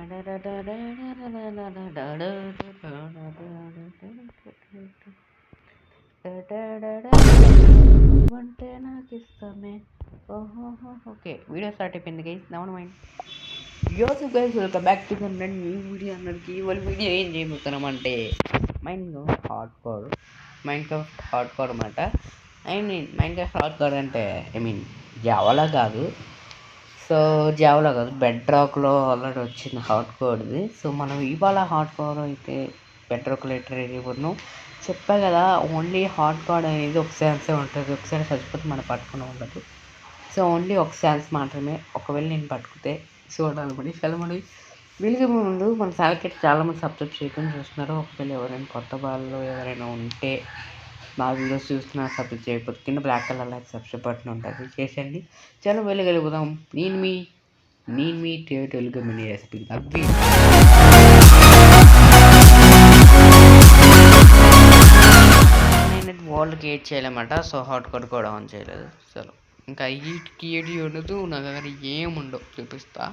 అంటే నాకు ఇష్టమే. ఓహో ఓకే, వీడియో స్టార్ట్ అయిపోయింది గైస్. నౌ మైండ్ యోసు guys, welcome back to new video. అందరికి ఇవాళ వీడియో ఏం చేయబోతున్నామంటే మైండ్ క్రాఫ్ట్ హార్డ్ కోర్ అన్నమాట. మైండ్ క్రాఫ్ట్ హార్డ్ కోర్ అంటే జావాలా కాదు. సో జావాలో కాదు, బెడ్ రాక్లో ఆల్రెడీ వచ్చింది హార్డ్ కోర్ది. సో మనం ఇవాళ హార్డ్ కోర్ అయితే బెడ్ రాక్ లెటర్ ఇవ్వను చెప్పా కదా. ఓన్లీ హార్డ్ కోర్ అనేది ఒక ఛాన్సే ఉంటుంది, ఒకసారి చచ్చిపోతే మనం పట్టుకుని ఉండదు. సో ఓన్లీ ఒక ఛాన్స్ మాత్రమే. ఒకవేళ నేను పట్టుకుతే చూడాలి చల్లమడి. వీళ్ళకి ముందు మన ఛానల్కి చాలామంది సబ్స్క్రైబ్ చేయకుండా చూస్తున్నారు. ఒకవేళ ఎవరైనా కొత్త వాళ్ళు ఎవరైనా ఉంటే మా వీడియోస్ చూస్తున్నా, సబ్స్క్రైబ్ చేయకపోతే కింద black colour like subscribe button ఉంటుంది, చేసేయండి. చాలా వెళ్ళగలుగుతాం. నేను మీ తెలుగు మినీ రెసిపీ అవి నేను వరల్డ్ క్రియేట్ చేయలేమాట. సో హాట్ కోడ్ కూడా ఆన్ చేయలేదు. సరే ఇంకా ఈ క్రియేట్ ఉండదు, నా దగ్గర ఏముండవు చూపిస్తా.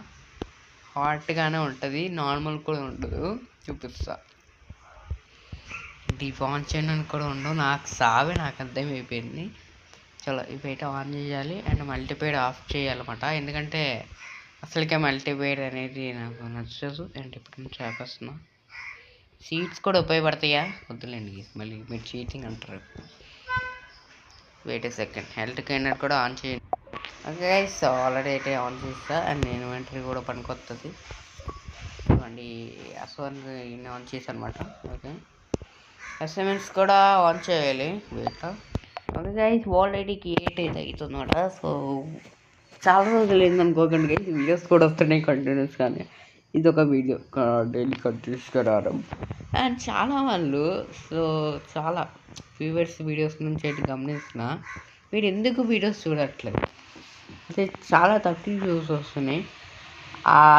హాట్గానే ఉంటుంది, నార్మల్ కూడా ఉండదు చూపిస్తా. డివాన్ చేయడానికి కూడా ఉండవు. నాకు అర్థమైపోయింది. చలో ఇవైతే ఆన్ చేయాలి అండ్ మల్టీప్లేయర్ ఆఫ్ చేయాలన్నమాట. ఎందుకంటే అసలుకే మల్టీప్లేయర్ అనేది నాకు నచ్చదు. అండ్ ఇప్పుడు నుంచి ఆపేస్తున్నా. సీట్స్ కూడా ఉపయోగపడతాయా? వద్దులేండి, మళ్ళీ మీరు చీటింగ్ అంటారు. వెయిట్ ఏ సెకండ్, హెల్త్ కైనర్ కూడా ఆన్ చేయండి. ఓకే గైస్, ఆల్రెడీ అయితే ఆన్ చేస్తా. అండ్ నేను ఇన్వెంటరీ కూడా పనికొస్తుంది. అండి అసలు ఆన్ చేశాను అనమాట. ఓకే, అసైన్మెంట్స్ కూడా ఆన్ చేయాలి. Wait. Okay guys, already create అయితే అవుతుందన్నమాట. సో చాలా రోజులు ఏందనుకోకండి గైస్, వీడియోస్ కూడా వస్తున్నాయి కంటిన్యూస్. కానీ ఇది ఒక వీడియో డైలీ కంటిన్యూస్గా రావడం. అండ్ చాలా వాళ్ళు చాలా వ్యూవర్స్ వీడియోస్ నుంచి అయితే గమనిస్తున్నా, మీరు ఎందుకు వీడియోస్ చూడట్లేదు అంటే చాలా తక్కువ వ్యూస్ వస్తున్నాయి.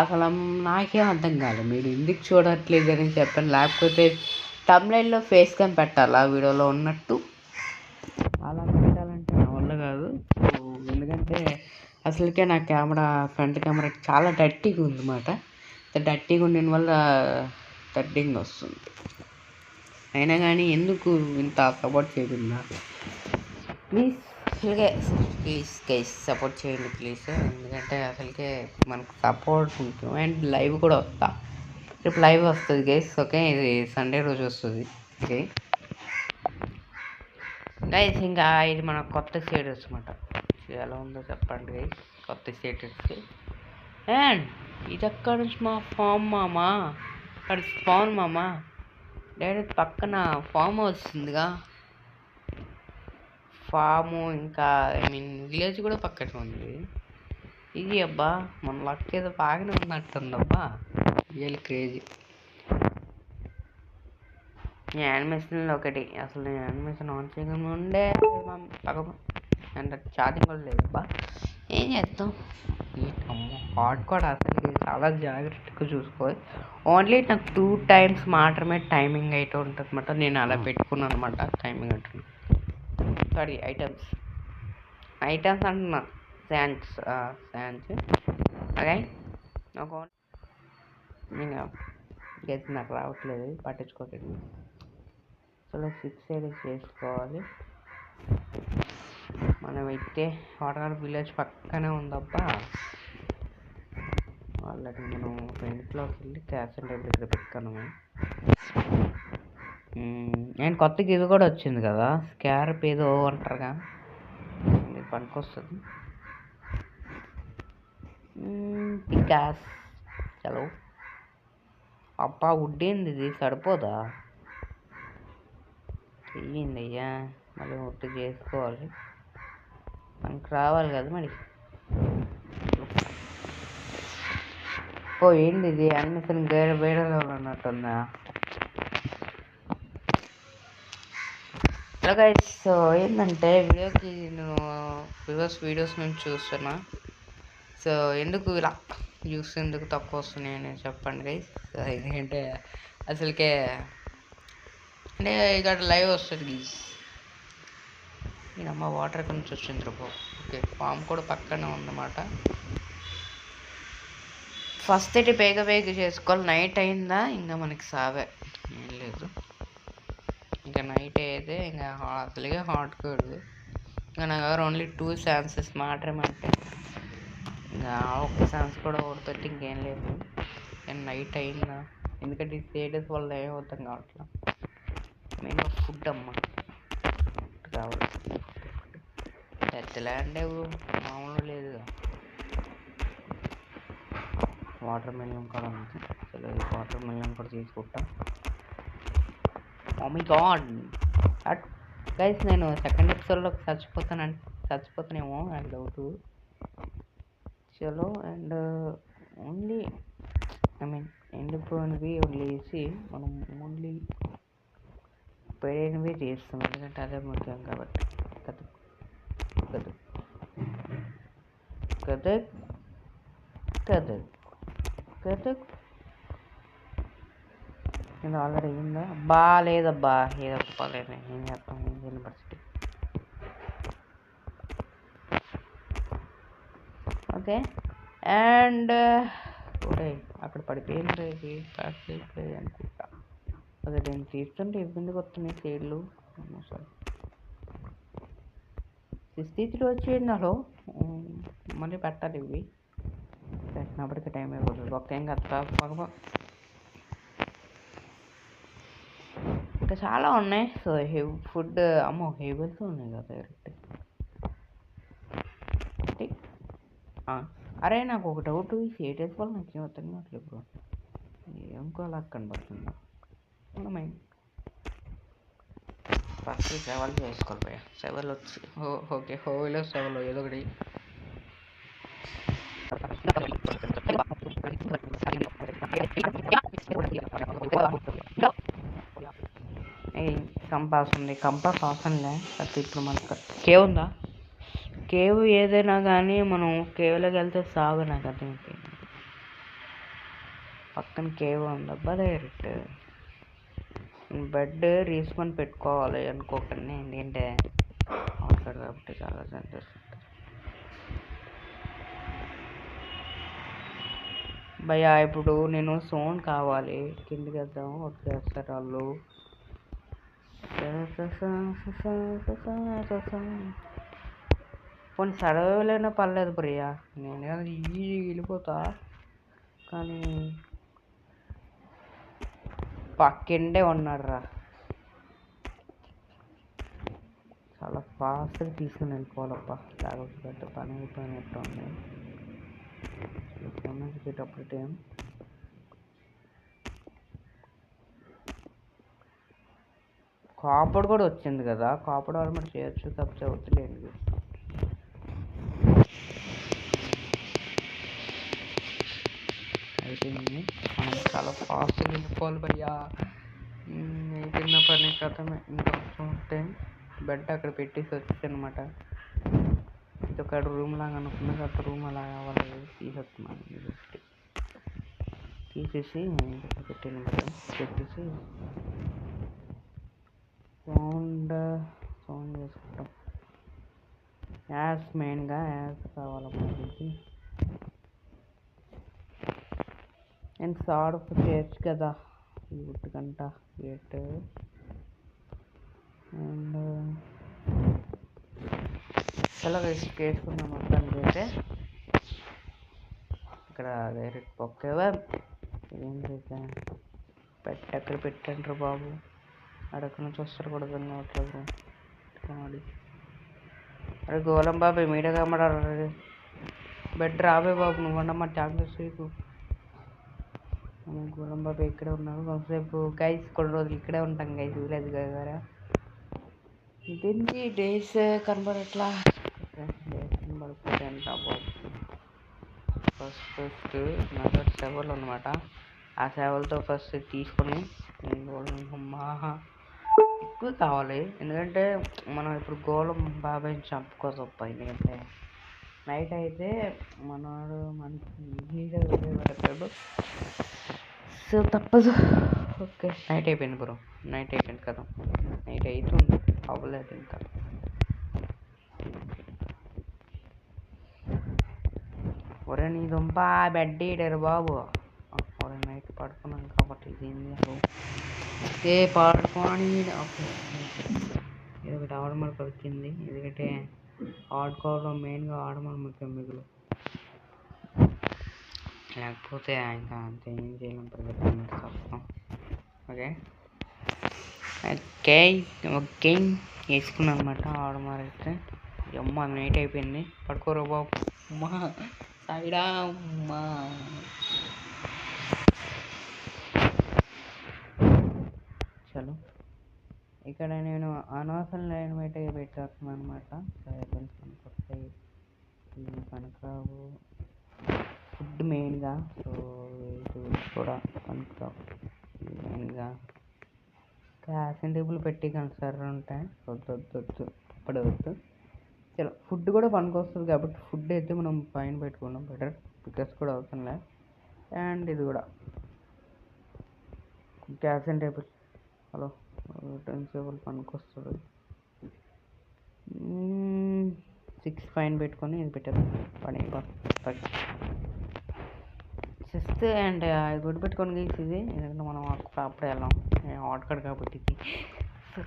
అసలు నాకేం అర్థం కాలేదు, మీరు ఎందుకు చూడట్లేదు అని చెప్పండి. లేకపోతే తమిళలో ఫేస్ క్యామ్ పెట్టాలా వీడియోలో ఉన్నట్టు? అలా పెట్టాలంటే నా వల్ల కాదు. ఎందుకంటే అసలుకే నా ఫ్రంట్ కెమెరా చాలా డర్టీగా ఉందన్నమాట. డర్టీగా ఉండడం వల్ల డర్టింగ్ వస్తుంది. అయినా కానీ ఎందుకు ఇంత సపోర్ట్ చేయకుండా ప్లీజ్ గైస్ సపోర్ట్ చేయండి ప్లీజ్. ఎందుకంటే అసలుకే మనకు సపోర్ట్ ముఖ్యం. అండ్ లైవ్ కూడా వస్తా, రేపు లైవ్ వస్తుంది గైస్. ఓకే, ఇది సండే రోజు వస్తుంది. ఓకే గైస్, ఇంకా ఇది మన కొత్త స్టేటస్ అనమాట. ఎలా ఉందో చెప్పండి గైస్, కొత్త స్టేటస్కి. అండ్ ఇది ఎక్కడ నుంచి మా ఫామ్ మామా, అక్కడ స్పాన్ మామా, డైరెక్ట్ పక్కన ఫామ్ హౌస్ ఉందిగా, ఫాము ఇంకా విలేజ్ కూడా పక్కన ఉంది. ఇది అబ్బా మన లక్ ఏదో బాగానే ఉన్నట్టుందబ్బా, రియల్ క్రేజీ. యానిమేషన్లో ఒకటి, అసలు నేను యానిమేషన్ ఆన్ చేయకుండా ఉండే అండ్ ఛార్జింగ్ కూడా లేదబ్బా. ఏం చేస్తాం, హాట్ కూడా అసలు చాలా జాగ్రత్తగా చూసుకోవాలి. ఓన్లీ నాకు 2 times మాత్రమే టైమింగ్ అయితే ఉంటుంది అనమాట. నేను అలా పెట్టుకున్నాను అనమాట టైమింగ్ అంటున్నాను. సారీ, ఐటమ్స్ అంటున్నా, శాండ్స్ అదే నాకు గెస్ నాకు రావట్లేదు, పట్టించుకోకండి. అసలు 6 చేసుకోవాలి. మనమైతే వాటర్ విలేజ్ పక్కనే ఉందబ్బా. వాళ్ళకి మనం ఇంట్లోకి వెళ్ళి క్యాష్ అండ్ టేబుల్ ఇక్కడ పెట్టాను. అండ్ కొత్తగా ఇది కూడా వచ్చింది కదా, స్కార్ప్ ఏదో అంటారుగా, ఇది పనికొస్తుంది. పికాస్ చలో. అబ్బా ఉడ్డేంది ఇది, సరిపోదా? చెయ్యింది అయ్యా, మళ్ళీ ఒట్టు చేసుకోవాలి, మనకు రావాలి కదా మరి. ఓ ఏంది ఇది, యానిమేషన్ వేరే అన్నట్టుందా? హలో గైస్, సో ఏంటంటే వీడియోకి నేను వీడియోస్ నుంచి చూస్తున్నా. సో ఎందుకు ఇలా వ్యూస్ ఎందుకు తక్కువ వస్తున్నాయి అని చెప్పండి గైస్. ఎందుకంటే అసలుకే అంటే ఇక్కడ లైవ్ వస్తుంది గీస్. నేనమ్మ వాటర్ ఎక్కడి నుంచి వచ్చింది రేపు. ఓకే, ఫామ్ కూడా పక్కనే ఉందన్నమాట. ఫస్ట్ అయితే బేగ చేసుకోవాలి. నైట్ అయిందా ఇంకా మనకి సావే, ఏం లేదు. ఇంకా నైట్ అయితే ఇంకా అసలుగా హాట్ కూడదు. ఇంకా నా దగ్గర ఓన్లీ 2 ఛాన్సెస్ మాత్రమే ఉంటాయి. ఇంకా ఒక్క ఛాన్స్ కూడా ఓడిపోతే ఇంకేం లేదు. కానీ నైట్ అయిందా, ఎందుకంటే ఈ స్టేటస్ వల్ల ఏమవుతాం కావట్లా. మెయిన్గా ఫుడ్ అమ్మ కావాలి. పెద్ద ల్యాండ్ మామూలు లేదు. వాటర్ మిలన్ కూడా ఉంది. అసలు వాటర్ మిలన్ కూడా తీసుకుంటాం. ఓ మై గాడ్ అట్ గైస్, నేను సెకండ్ ఎపిసోడ్లో చచ్చిపోతానేమో నాకు డౌట్. చలో అండ్ ఓన్లీ ఎండిపోయినవి వదిలేసి మనం ఓన్లీ పెరిగినవి చేస్తాం, ఎందుకంటే అదే ముఖ్యం కాబట్టి. కథక్ ఇది ఆల్రెడీ అయిందా? లేదబ్బా, ఏదో చెప్పలేదు. ఏం చేస్తాం యూనివర్సిటీ. ఓకే అండ్ ఓకే, అక్కడ పడిపోయింది అనుకుంటా. అదే నేను తీస్తుంటే ఇబ్బందికి వస్తున్నాయి సైడ్లు. సారీ, 63 వచ్చేయండి. హలో, మళ్ళీ పెట్టాలి. ఇవి పెట్టినప్పటికీ టైం అయిపోతుంది. ఒక్క ఏం కదా, ఇంకా చాలా ఉన్నాయి. సో ఫుడ్ అమ్మో హేబుల్స్ ఉన్నాయి కదా డైరెక్ట్. అరే నాకు ఒక డౌట్, ఈ స్టేటస్ వల్ల నాకు ఏమవుతుంది అట్లా బ్రో, ఏం కోలా కనబడుతుందా? ఫస్ట్ సెవెల్ చేసుకోవాలి. సెవెల్ వచ్చి ఓకే, హోలో సెవెల్ ఏదో ఒకటి. కంపాస్ ఉంది, కంపాస్ అవసరంలే. అది ఇప్పుడు మనకు కేవ్ ఉందా? కేవ్ ఏదైనా కానీ మనం కేవ్లోకి వెళ్తే సాగు. నాకు అర్థమైపోయింది, పక్కన కేవ్ ఉందబ్బా. డైరెక్ట్ బెడ్ రీస్పాన్ పెట్టుకోవాలి అనుకోకండి, ఎందుకంటే అవుతాడు కాబట్టి చాలా సంతోషం. భయ్యా ఇప్పుడు నేను సోన్ కావాలి, కిందికి వెళ్దాం. వచ్చేస్తారు వాళ్ళు. కొన్ని చదవలేనా పర్లేదు ప్రియా, నేను ఈజీ వెళ్ళిపోతా. కానీ పక్కిండే ఉన్నాడు రా, చాలా ఫాస్ట్గా తీసుకుని వెళ్ళిపోవాలబ్బా, లేకపోతే పెద్ద పని అయిపోయినట్టు ఉంది. వచ్చేటప్పుడు టైం కాపర్ కూడా వచ్చింది కదా, కాపర్ ఆర్మర్ చేయొచ్చు, తప్పితే వద్దులేండి. అయిపోయింది, మనం చాలా ఫాస్ట్గా వెళ్ళిపోవాలి భయ్యా. అయిపోయిన పని కథమే. ఇంకా టైం బెడ్ అక్కడ పెట్టేసి వచ్చేసి అనమాట. ఇది ఒక రూమ్ లాగా అనుకున్నా, అక్కడ రూమ్ అలా కావాలి తీసేస్తున్నాను. తీసేసి పెట్టిన పెట్టేసి సౌండ్ చేసుకుంటాం. యాస్ మెయిన్గా యాస్ కావాలన్నది. అండ్ సాడ్ చేయొచ్చు కదా ఈ వుడ్ గంట గేట్. అండ్ చాలా వేసుకున్నాం మొత్తానికి అయితే. ఇక్కడ డైరెక్ట్ పొక్కేవా ఏం చేసా అక్కడ పెట్టండ్రు బాబు, అడగ నుంచి వస్తారు కూడా అట్లేదు. అరే గోలం బాబు మీడియా కమ్మడారు. బెడ్ రాబే బాబు, నువ్వు అన్నమా ఛాన్సెస్ సేపు. గోలం బాబు ఇక్కడే ఉన్నారు కొంతసేపు. గైస్ కొన్ని రోజులు ఇక్కడే ఉంటాం గైస్, విలేజ్ కదా. ఇదేంటి డేస్ కనబడట్లా, డేస్ కనబడిపోతే అంట బాబు. ఫస్ట్ నగర్ సేవలు అనమాట, ఆ సేవలతో ఫస్ట్ తీసుకొని ఎక్కువ కావాలి. ఎందుకంటే మనం ఇప్పుడు గోళం బాబాయ్ చంపుకోసప్ప. ఎందుకంటే నైట్ అయితే మనవాడు మనకి ఈజీగా వెళ్ళేవాడు, సో తప్పదు. ఓకే నైట్ అయిపోయింది బ్రో, నైట్ అయిపోయింది కదా, నైట్ అవుతుంది అవ్వలేదు ఇంకా. ఒరే నీ దుంప బెడ్ ఇడారు బాబు. ఒరే నైట్ పడుకున్నాను కాబట్టి ఇది ఏ పడుకోని ఓకే ఇది ఒకటి ఆడమలకి వచ్చింది. ఎందుకంటే ఆడుకోవడం మెయిన్గా ఆడమని ముఖ్యం మిగులు, లేకపోతే ఇంకా అంతే ఏం చేయలేం పరిగెత్తుకుని వస్తాం. ఓకే ఓకే ఓకే వేసుకున్నాను అనమాట ఆడమారైతే. అమ్మ నైట్ అయిపోయింది, పడుకోరు బాబు. అమ్మా సైడా అమ్మా. చలో ఇక్కడ నేను అనవసరం లేనివైతే పెట్టేస్తున్నాను అనమాట. సైకిల్స్ పనికొస్తాయి, ఇవి పనికిరావు. ఫుడ్ మెయిన్గా, సో ఇది కూడా పనికిరావు మెయిన్గా. క్యాషింగ్ టేబుల్ పెట్టి కన్సర్ ఉంటాయి, వద్దు అప్పుడు వద్దు. చలో ఫుడ్ కూడా పనికొస్తుంది కాబట్టి ఫుడ్ అయితే మనం పైన పెట్టుకున్నాం బెటర్, పికర్స్ కూడా అవసరం లేదు. అండ్ ఇది కూడా cashing table, hello utensil table పనికొస్తుంది. 6 పైన పెట్టుకొని ఇది పెట్టేద్దాం పని చెస్ట్. అండ్ ఇది గుడి పెట్టుకొని ఇది ఎందుకంటే మనం అప్పుడే వెళ్ళాం ఆటకాడు కాబట్టి ఇది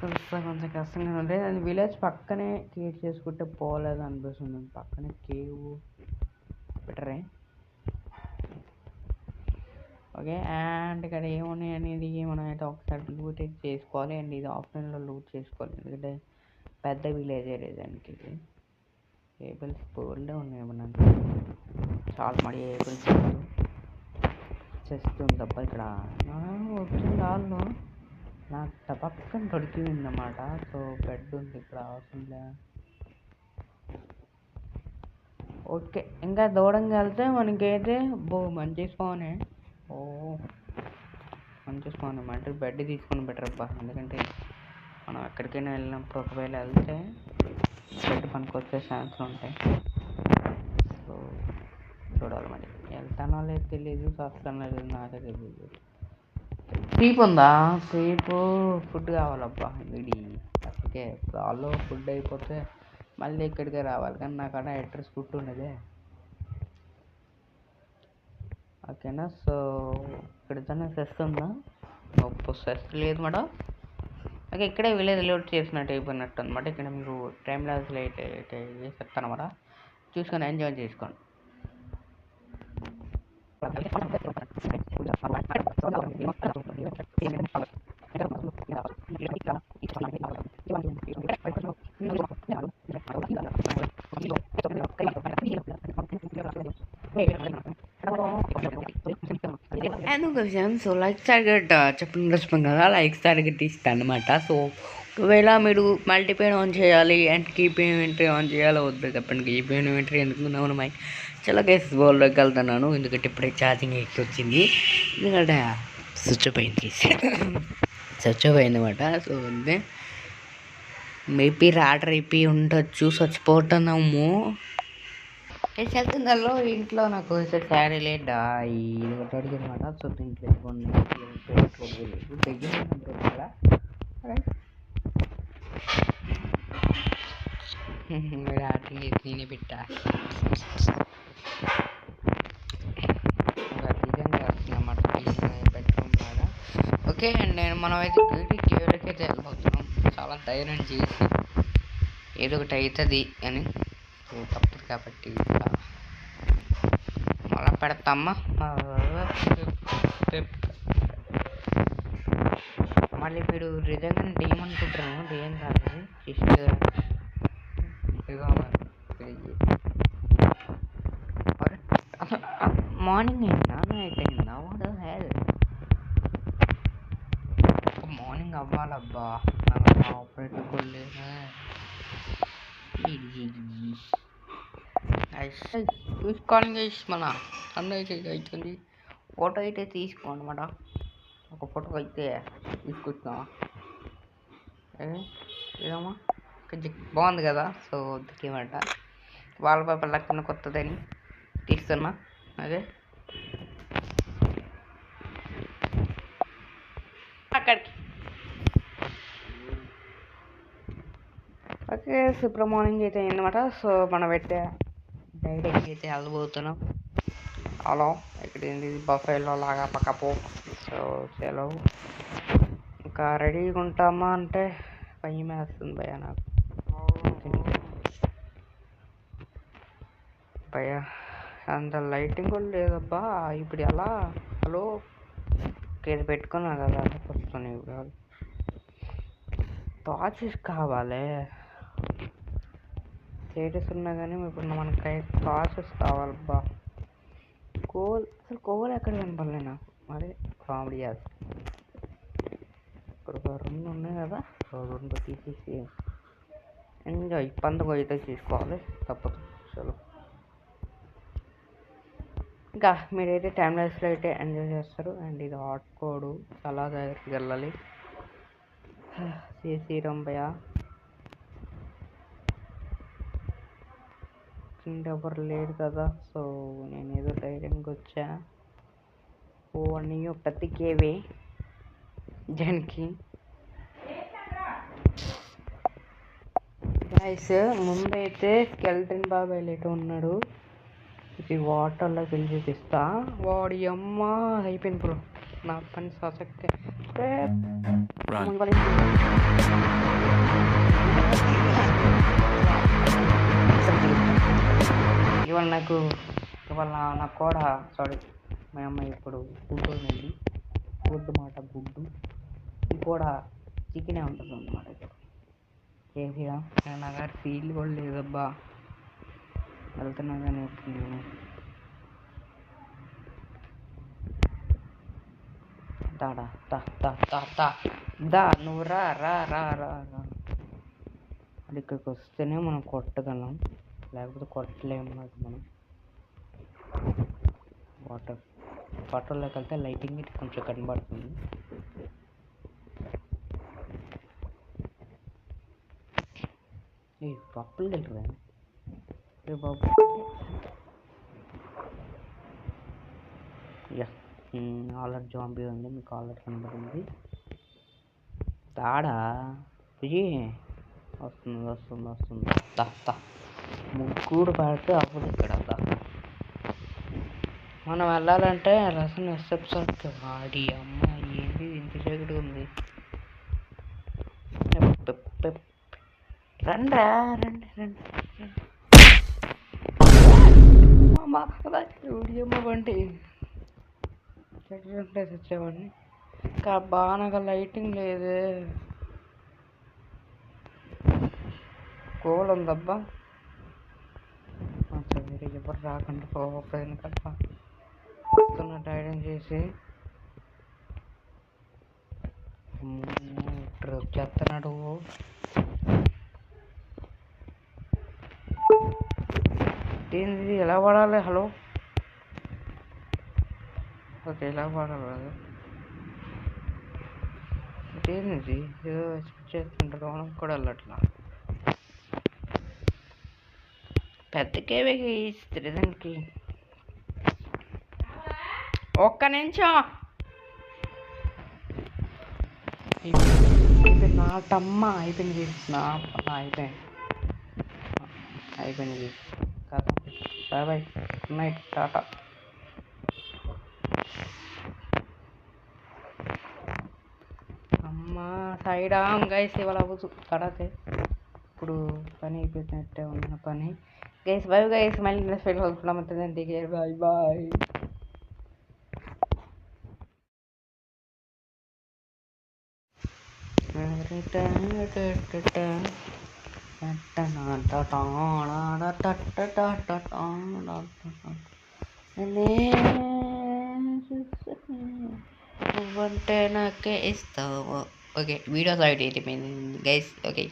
కొంచెం కష్టంగా ఉంటే. అది విలేజ్ పక్కనే క్రియేట్ చేసుకుంటే పోలేదు అనిపిస్తుంది. పక్కనే కేవ్ బెటరే. ఓకే అండ్ ఇక్కడ ఏమున్నాయి అనేది మనం అయితే ఒకసారి లూట్ అయితే చేసుకోవాలి. అండ్ ఇది ఆఫ్లైన్లో లూట్ చేసుకోవాలి, ఎందుకంటే పెద్ద విలేజ్ దానికి. ఇది ఏబుల్స్ బోల్డే ఉన్నాయి మనకి, చాలా మడి ఏబుల్స్ చేస్తుంది తప్ప ఇక్కడ వచ్చిన దానిలో నాకు టపక్కన దొరికిందన్నమాట. సో బెడ్ ఉంది ఇక్కడ అవసరం లే. ఓకే ఇంకా దూరంగా వెళ్తే మనకైతే మంచి స్పానే. మంచి స్పాన్ అన్నమాట. బెడ్ తీసుకొని బెటర్ అబ్బా, ఎందుకంటే మనం ఎక్కడికైనా వెళ్ళినప్పుడు ఒకవేళ వెళ్తే బెడ్ పనికొచ్చే ఛాన్స్లు ఉంటాయి. సో చూడాలి మరి, వెళ్తానో లేదు తెలియదు, వస్తానో లేదు నాకే తెలియదు. స్లీప్ ఉందా? స్లీప్ ఫుడ్ కావాలబ్బా ఇది. ఓకే వాళ్ళు ఫుడ్ అయిపోతే మళ్ళీ ఇక్కడికే రావాలి, కానీ నాకు అక్కడ అడ్రస్ గుర్తు ఉండదే. ఓకేనా, సో ఇక్కడ తనే సెస్ ఉందా? సెస్ లేదు మేడం. ఓకే ఇక్కడే విలేజ్ లోడ్ చేసినట్టు అయిపోయినట్టు అనమాట. ఇక్కడ మీకు టైం లాస్ లైట్ అయితే చెప్తాను అనమాట, చూసుకొని ఎంజాయ్ చేసుకోండి. సో లైక్ టార్గెట్ చెప్పిన రెస్పాన్ కదా, లైక్స్ టార్గెట్ ఇస్తాను అనమాట. సో ఒకవేళ మీరు మల్టీపేన్ ఆన్ చేయాలి అండ్ కీప్ ఇన్వెంటరీ ఆన్ చేయాలో వద్దు చెప్పండి. కీప్ ఇన్వెంటరీ ఎందుకున్నాను మై చాలా కేసెస్ బోల్లోకి వెళ్తున్నాను, ఎందుకంటే ఇప్పుడే ఛార్జింగ్ ఎక్కి వచ్చింది. ఎందుకంటే స్విచ్ ఆఫ్ అయింది, స్విచ్ ఆఫ్ అయింది అనమాట. సో అంతే, మేబీ రాడర్ అయిపోయి ఉండొచ్చు, చచ్చిపోతున్నాము. వెళ్తుందో ఇంట్లో నాకు శారీ లేదా ఇది ఒకటి అడిగింది అనమాట. సో దీంట్లో నేనే పెట్టా అన్నమాట బెడ్రూమ్ లాగా. ఓకే అండ్ మనం అయితే కేవలకి అయితే వెళ్ళిపోతున్నాం, చాలా ధైర్యం చేసి ఏదో ఒకటి అవుతుంది అని. తప్పదు కాబట్టి మళ్ళా పెడతామ్మా. మళ్ళీ మీరు నిజంగా ఏమనుకుంటున్నాము, ఏం కాదు జస్ట్ మార్నింగ్ అయిందా నైట్ అయిందా? వాట్ ద హెల్, మార్నింగ్ అవ్వాలబ్బా, నాకు ఆపరేటర్ కూడా లేదా. చూసుకోండి మన సన్రైజ్ అయితే అవుతుంది. ఫోటో అయితే తీసుకోండి అనమాట. ఒక ఫోటో అయితే తీసుకొచ్చామా ఏదమ్మా, కొంచెం బాగుంది కదా. సో దిగమాట వాల్ పేపర్ లెక్కన కొత్తదని తీస్తున్నా. అదే అక్కడికి ఓకే ఇప్పుడు మార్నింగ్ అయితే అయిందన్నమాట. సో మనం పెట్టే డైరెక్ట్ అయితే వెళ్ళబోతున్నాం. హలో ఇక్కడ ఏంటి బఫేలో లాగా పక్కపో. సో చలో ఇంకా రెడీగా ఉంటామా అంటే భయం వేస్తుంది భయ నాకు. భయ అంత లైటింగ్ కూడా లేదబ్బా ఇప్పుడు ఎలా. హలో ఇది పెట్టుకున్నా కదా వస్తుంది ఇప్పుడు. టార్చెస్ కావాలి థియేటర్స్ ఉన్నా కానీ ఇప్పుడు మనకి టార్చెస్ కావాలబ్బా. అసలు కోల్ ఎక్కడ కనపడలే నాకు. మరి కామెడీ చేస్తాను. ఇక్కడ ఒక 2 ఉన్నాయి కదా 2 తీసేసి ఎంజాయ్ పండుగ అయితే చేసుకోవాలి తప్పదు. చలో ఇంకా మీరైతే టైం లైఫ్లో అయితే ఎంజాయ్ చేస్తారు. అండ్ ఇది హాట్ కోడ్ చాలా దగ్గరికి వెళ్ళాలి. శ్రీరంభయ్య కింద ఎవరు లేరు కదా. సో నేను ఏదో ధైర్యంగా వచ్చా. ఓ అన్నయ్య ప్రతికేవే జన్కి గైస్. ముందైతే స్కెల్టన్ బాబాయ్ లేటు ఉన్నాడు. ఇది వాటర్లోకి వెళ్ళి చూపిస్తా. వాడి అమ్మ అయిపోయింది బ్రో నా పని సశక్తి. ఇవాళ నాకు కూడా సారీ మా అమ్మ ఇప్పుడు గుడ్డు ఉంది. గుడ్డు మాట గుడ్డు ఇది కూడా చికెనే ఉంటుంది అన్నమాట. చేసిరా నా గారు ఫీల్ కూడా లేదబ్బా వెళ్తున్నా కానీ నేను దాడా దా నువ్వు రా రా రా రా రా. అది ఇక్కడికి వస్తేనే మనం కొట్టగలం లేకపోతే కొట్టలేము. నాకు మనం వాటర్లోకి వెళ్తే లైటింగ్ కొంచెం కనబడుతుంది. పప్పులు తెలియదా బాబు. యా ఆల్రెడీ జాంబీ ఉంది మీకు ఆల్రెడీ కనబడింది. తాడా వస్తుంది ముగ్గురు పడితే అవ్వదు ఇక్కడ. మనం వెళ్ళాలంటే రసం ఎస్ఎప్సర్కి వాడి అమ్మ ఏంటి ఇంత చీకటి ఉంది. రండి అమ్మ బండి ప్లేస్ వచ్చేవాడిని. ఇంకా బాగా లైటింగ్ లేదు. కోల్ ఉందబ్బా. మీరు ఎవరు రాకుండా పోకపోయింది కదా వస్తున్న టైడం చేసి ట్రిప్ చేస్తున్నాడు. ఏంది ఎలా పడాలి. హలో ఓకే ఎలా పడాలి కదా. ఏంది ఏదో చేస్తుంటారు మనం కూడా వెళ్ళట్లా. పెద్ద కేవేకి దానికి ఒక్క నిమిషం నాటమ్మ అయిపోయింది. అయిపోయింది కదా. Bye bye good night tata. అమ్మ సైడ్ గైస్ ఇవాళ అవ్వచ్చు కడాతే. ఇప్పుడు పని అయిపోయినట్టే ఉన్న పని గైస్. బాయ్ గైస్ మళ్ళీ నెక్స్ట్ వీడియోలో కలుసుకుందాం. Bye bye. నువ్వంటే నాకే ఇస్తావు. ఓకే వీడియో సైడ్ అయిపోయింది గైస్. ఓకే